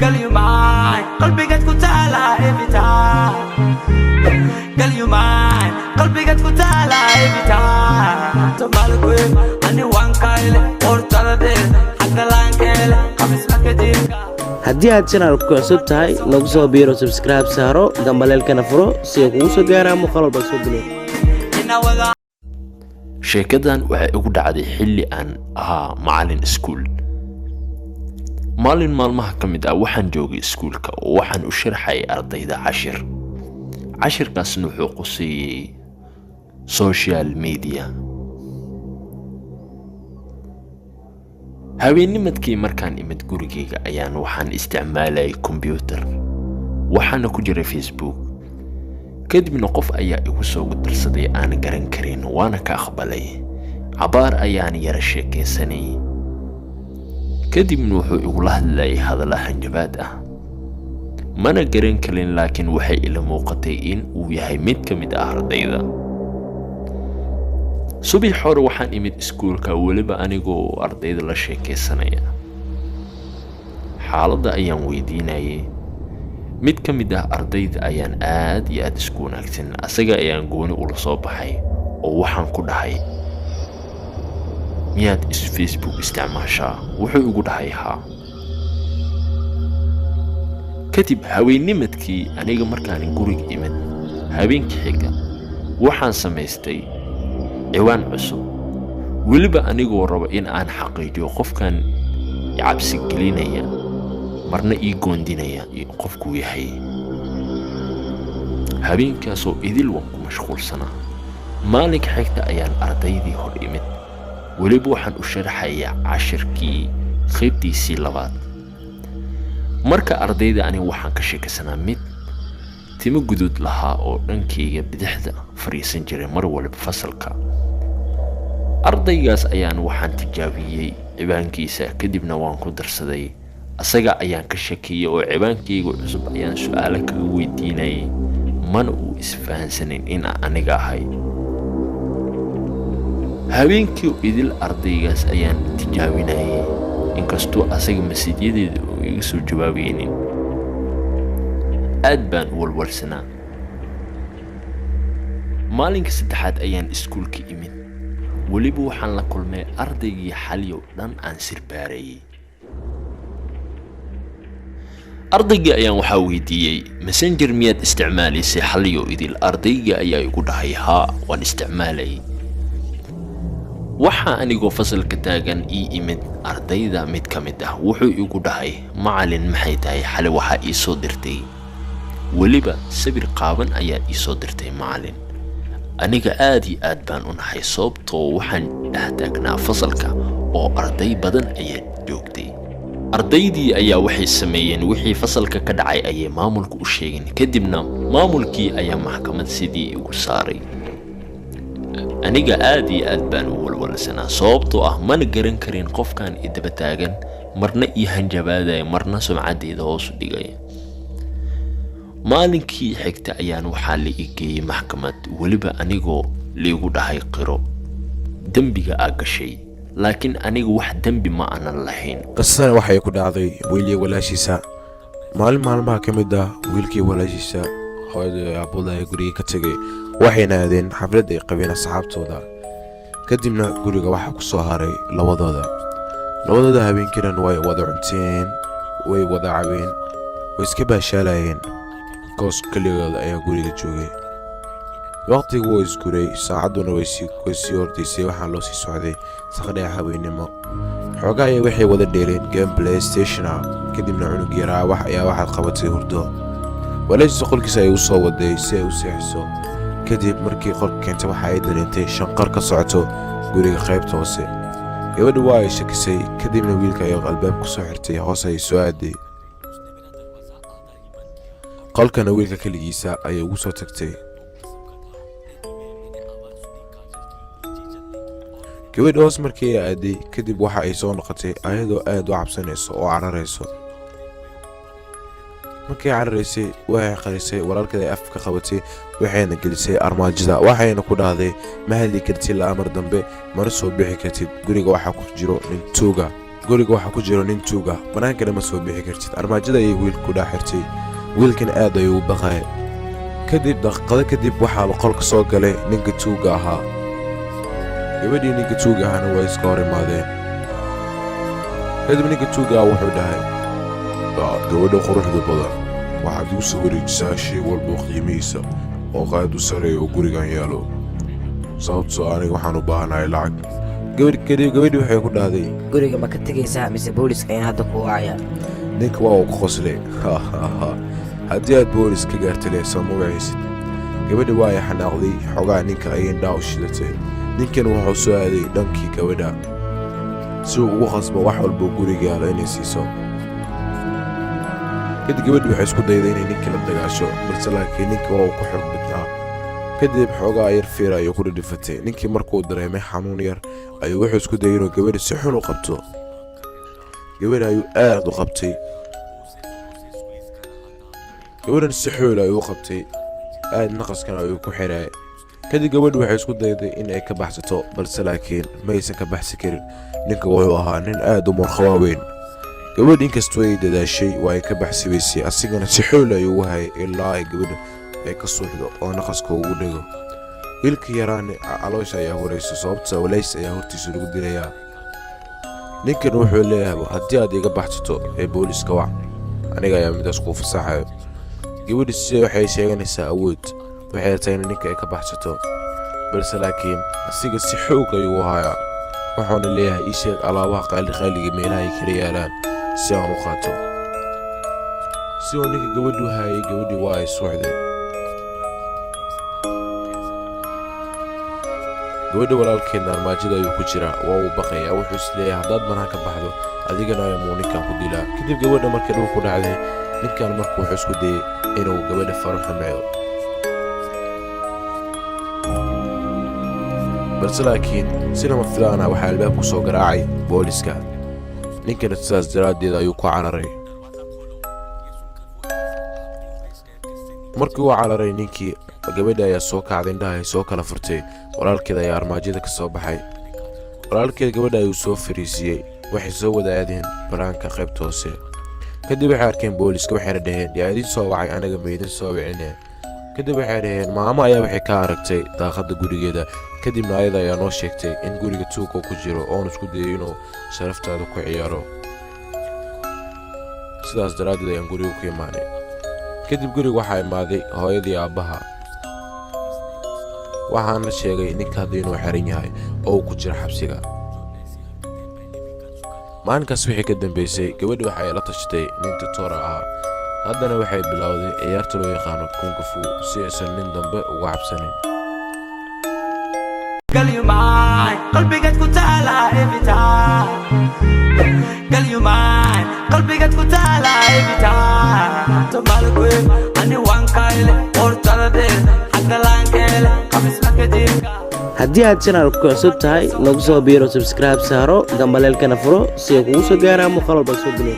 قال you mine قلبي قد كنت على every time قال you mine قلبي قد كنت على every time تمالك وين أني وان كايلة ورطة دير حتى لان كيلة خمس مكدير haddii aad channelka ku cusub tahay nagu soo biiro subscribe saaro gambaleelkana furo si aad ugu soo gaaraan muuqaal walba soo geliyo sheekadan waxay ugu dhacday xilli aan ahaa macallin iskuul maalin maalmaha kamid ah waxaan joogay iskuulka oo waxaan u sharxay ardayda cashirkaasna wuxuu quseeyay social media habeennimadkii markaan imid gurigeyga ayaan waxaan isticmaalay computer waxaana ku jiray Facebook kadibna qof ayaa igu soo dirsaday aan garan karin waana ka aqbalay cabaar ayaan yara sheekeysanay kadibna wuxuu igu la hadlay hadallo hanjabaad ah mana garan karin laakiin waxay ila muuqatay in uu yahay mid ka mid ah ardayda subax hore waxaan imid iskuulka waliba anigoo ardayda la sheekeysanaya xaaladda ayaan weydiinayay mid ka mid ah ardayda ayaan aad iyo aad isku wanaagsan asaga ayaan gooni ula soo baxay oo waxaan ku dhahay miyaad Facebook isticmaashaa wuxuu igu dhahay haa kadib habeennimadkii aniga markaan guriga imid habeenkii xiga waxaan samaystay ciwaan cusub waliba anigoo rabo in aan xaqiijiyo qofkan cabsi gelinaya marna ii goondinaya qofku yahay habeenkaasoo idil waan ku mashquulsanaa maalinka xigta ayaan ardaydii hor imid waliba waxaan u sharxayaa cashirkii qaybtiisii labaad marka ardayda aniga waxaan ka sheekaysanaa mid timo guduud lahaa oo dhankayga bidixda fariisan jiray mar walba fasalka ardaygaas ayaan waxaan tijaabiyey cibaankiisa kadibna waan ku darsaday asaga ayaan ka shakiyay oo cibaankayga cusub ayaan su'aalo kaga weydiinayay mana uu isfahansanin in aniga ahay habeenkii idil ardaygaas ayaan tijaabinayay inkastoo asaga masjidadeeda uu iga soo jawaabaynin aad baan u walwalsanaa maalinka saddexaad ayaan iskuulka imid waliba waxaan la kulmay ardaygii xaliyo dhan aan sirbaarayay ardaygii ayaan waxaa weydiiyey messenger miyaad isticmaalaysay xaliyo idil ardaygii ayaa igu dhahay haa waan isticmaalayay waxaa anigoo fasalka taagan ii imid ardayda mid ka mid ah wuxuu igu dhahay macallin maxay tahay xali waxaa ii soo dirtay waliba sawir qaaban ayaa ii soo dirtay macallin aniga aad iyo aad baan u nahay sababtoo waxaan dhex taagnaa fasalka oo arday badan ayaa joogtay ardaydii ayaa waxay sameeyeen wixii fasalka ka dhacay ayay maamulku u sheegeen kadibna maamulkii ayaa maxkamad sidii igu saaray aniga aad iyo aad baan u walwalsanaa sababtoo ah mana garan karin qofkan idaba taagan marna ii hanjabaadaya marna sumcadeeda hoos u dhigaya maalinkii xigta ayaan waxaa la igeeyay maxkamad waliba anigoo liigu dhahay qiro dembiga aa gashay laakiin aniga wax dembi ma aanan lahayn qisada waxay ku dhacday wiilkii walaashiisa maalmaha ka mid ah wiilkii walaashiisa hooyada aabbaha guriga ka tagay waxayna aadeen xaflad ay qabeen asxaabtooda kadibna guriga waxa ku soo haray labadooda habeenkiina way wada cunteen way wada cabeen way iska baashaalayeen koos kaligood ayaa guriga joogay waqtigu way iskuray saacaduna way sii hortaysay waxaa loo sii socday saqdheex haweenimo xoogaa ayaa waxay wada dheereen game playstation kadibna cunug yaraa waxaad qabatay hurdo walaashiisa qolkiisa ay u soo waday si ay u seexiso kadib markii qolka keentay waxa ay dareentay shanqar ka socoto guriga qaybta hoose gabadha waa ay shakisay kadibna wiilka ayaa albaab ku soo xirtay hoos ay soo aaday qolkana wiilka kaligiisa ayay ugu soo tagtay gabadha hoos markii ay aaday kadib waxa ay soo noqotay ayadoo aad u cabsanayso oo cararayso markii cararaysay waxay qarisay walaalkeeda afka qabatay waxayna gelisay armaajada waxayna ku dhahday ma hadli kartid la amar dambe mara soo bixi kartid guriga waxa ku jiro nin tuuga guriga waxaa ku jiro nin tuug ah banaankana ma soo bixi kartid armaajada ayay wiilku dhex xirtay wiilkan aad ayuu u baqay kadib daqiiqado kadib waxaa qolka soo galay ninka tuuga ahaa gabadhii ninka tuuga ahana way iska hor imaadeen kadib ninka tuuga ah wuxuu dhahay gabadha quruxda badan waxaad igu soo wareejisaa shay walba qiimihiisa oo qaad u sareeya oo gurigan yaalo sababtoo aniga waxaan u baahanahay lacag gabadhii waxay ku dhahday guriga ma ka tegaysaa mise booliska ayaan hadda ku wacaya ninka waa uu ka qoslay haddii aad boolis ka gaartale soo ma wacaysid gabadhi waa ay xanaaqday xogaa ninka ayay indhaha u shidatay ninkan wuxuu soo aaday dhankii gabadha si uu ugu khasbo wax walba guriga yaalo inay siiso kadib gabadhi waxay isku dayday inay ninka la dagaasho balse laakiin ninka waa uu ku xoog badnaa kadib xoogaa yar fiira ayuu ku dhadhifatay ninkii markuu dareemay xanuun yar ayuu wuxuu isku dayay inuu gabadhi si xun u qabto gabadhi ayuu aad u qabtay gabadhan si xool ayuu u qabtay aad naqaskan ayuu ku xiray kadib gabadhi waxay isku dayday in ay ka baxsato balse laakiin ma aysan ka baxsi karin ninka wuxuu ahaa nin aad u murqaba weyn gabadh inkastoo ay dadaashay waa ay ka baxsi weysay asigana si xool ayuu u hayay ilaa ay gabadha ay ka suuxdo oo naqaska ugu dhego wiilka yaraana caloosha ayaa horaysa sababta walays ayaa hortiisa lagu dilayaa ninkan wuxuu leeyahay haddii aad iga baxsato ee booliska wac aniga ayaa midaas kuu fasaxayo gabadhi si waxay sheeganaysaa awood waxay rabtaa in ninka ay ka baxsato balse laakiin asiga si xoog ayuu u hayaa wuxuuna leeyahay ii sheeg alaabaha qaaliga meelaha ay kala yaalaan si aan u qaato si uu ninka gabadhu hayay gabadhii waa ay suuxday gabadha walaalkeedna armaajada ayuu ku jiraa waa uu baqayaa wuxuu is leeyahay haddaad banaan ka baxdo adigana ayamuu ninkan ku dilaa kadib gabadha markay dhul ku dhacday ninkan marka wuxuu isku dayay inuu gabadha faro xumeeyo balse laakiin si lama filaana waxaa albaabku soo garaacay booliska ninkana sidaas daraaddeed ayuu ku cararay markii uu cararay ninkii gabadha ayaa soo kacday indhaha ay soo kala furtay walaalkeed ayaa armaajada ka soo baxay walaalkeed gabadha ayuu soo fariisiyey waxay soo wada aadeen banaanka qaybta hoose kadib waxay arkeen booliska waxayna dhaheen yaa idin soo wacay anaga maydin soo wicine kadib waxay dhaheen maamo ayaa waxay ka aragtay daaqadda gurigeeda kadibna ayada ayaa noo sheegtay in guriga tuuga ku jiro oon isku dayay inuu sharaftaada ku ciyaaro sidaas daraaddeed ayaan guriga ku imaanay kadib guriga waxaa imaaday hooyadii aabbaha waxaana sheegay ninka hadda inuu xiran yahay oo uu ku jiro xabsiga maalinkaas wixii ka dambeysay gabadhi waxay la tashatay nin tutora ah haddana waxay bilowday ciyaarta loo yaqaano kung fu si aysan nin dambe uga cabsanin qalbigaad ku taala every time qalbigaad ku taala every time tomalkwe ani wankayle ortaladeed xagga laankeele qamisma kadibka haddii aad channelka ku cusub tahay nagu soo biiro subscribe saaro gambaleelkana furo si ay kugu soo gaaraan muuqaal walba soo geliyo